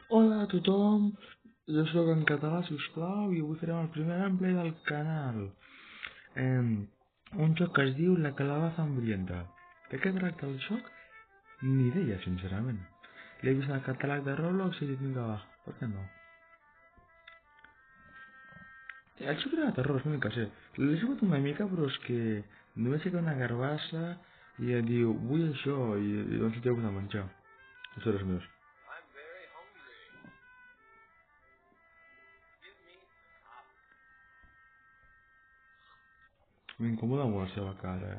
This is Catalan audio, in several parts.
Hola a tothom, jo sóc en català, si us plau, i avui farem el primer gameplay del canal. Un joc que es diu La Calabaza Hambrienta. De què tracta el joc? Ni idea, sincerament. L'he vist en el catàleg de Roblox i dic, vinga, va, per què no? El joc era de terror, és l'únic que sé. L'he jugat una mica, però és que només sé que una carbassa i et diu, vull això, i doncs t'ho de menjar. Això és meus. M'incomoda molt la seva cara,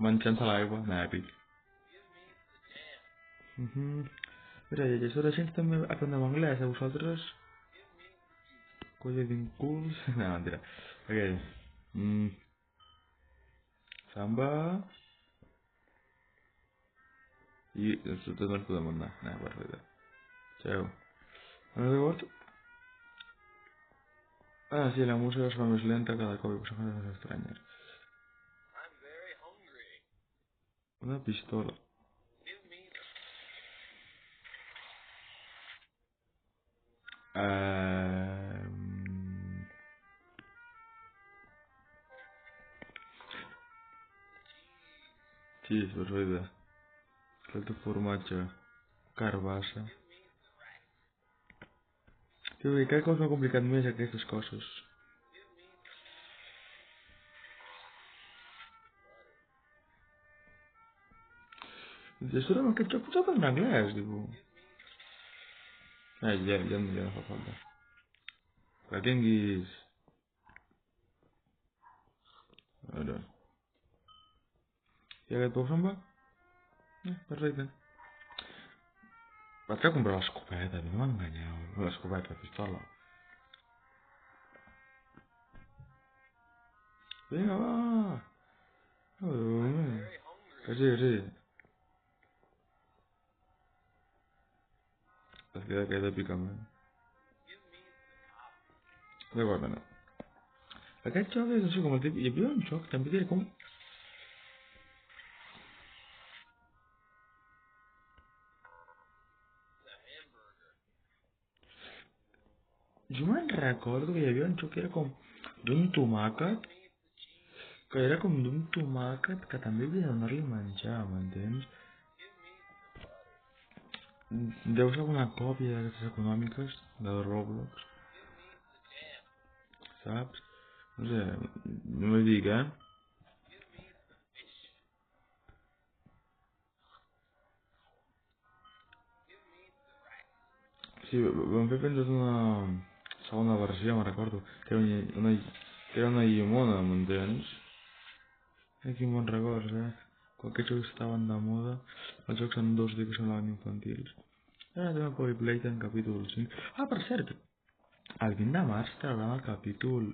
Menjant-se l'aigua, èpic. Mira, i això de gens també aprendem anglès, a vosaltres? Colla d'inculs... No, mentira. Ok. Mm, Samba... I tots no ens podem anar. No, perfecte. Xau. Another word? Ah, sí, la música es fa més lenta cada cop i posa coses estranyes. Una pistola. Sí, és perfecte. Falta formatge. Carbassa. Tio, i cada cop m'ha complicat més aquestes coses. Això era aquest joc posat en anglès, diu. Ja no fa falta. Que tinguis... A veure... I aquest pou se'n va? Perfecte. Vaig a comprar l'escopeta, no m'enganyeu. L'escopeta, pistola. Vinga, va! Que sí, que sí. Es queda aquest èpicament. D'acord, no. Aquest joc és així com el típic... Hi havia un joc també que era com... Jo me'n recordo que hi havia un joc que era com d'un tomàquet, que era com d'un tomàquet que també havia de donar-li menjar, m'entens? Deu ser alguna còpia d'aquestes econòmiques de Roblox, saps? No sé, no m'ho dic, Sí, vam fer penses una segona versió, me'n recordo, que era que era una llimona, m'entens? Quin bons records, Quan aquests jocs estaven de moda, els jocs en 2D que semblaven infantils. Ara tenim el Polyplay en capítol 5. Ah, per cert, el 20 de març trauran el capítol...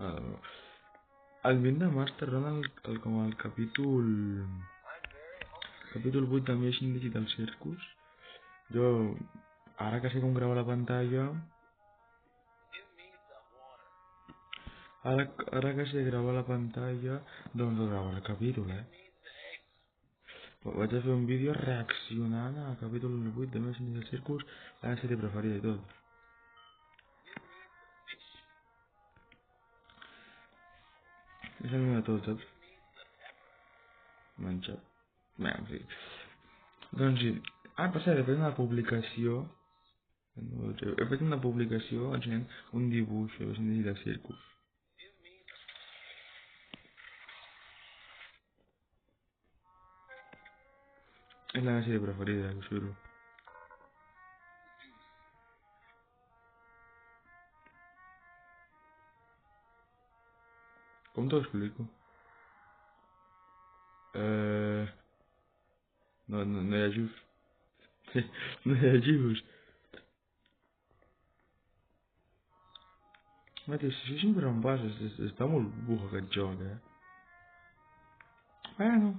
Uh, el 20 de març trauran com el capítol... Capítol 8 de Mission Digital Circus. Jo, ara que sé com gravar la pantalla... Ara que sé gravar la pantalla, doncs gravo el capítol, Vaig a fer un vídeo reaccionant al capítol 8 de Mission Digital Circus, la meva sèrie preferida i tot. És el meu de tot, saps? Menjar. Bé, sí. Doncs sí. Ah, per cert, he fet una publicació... He fet una publicació ensenyant un dibuix de Mission Digital Circus. És la meva sèrie preferida, us juro. Com t'ho explico? No hi ha just. No hi ha just. Mate, si sempre em passa, està molt buf aquest joc, Bueno,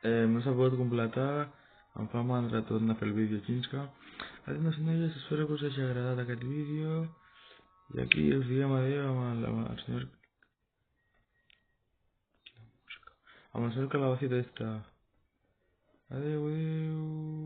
no s'ha pogut completar, em fa mandra tornar a fer el vídeo xinska. Adéu, senyories, espero que us hagi agradat aquest vídeo. I aquí us diem adéu amb el senyor... Amb el senyor Calabacita esta. Adeu, adeu.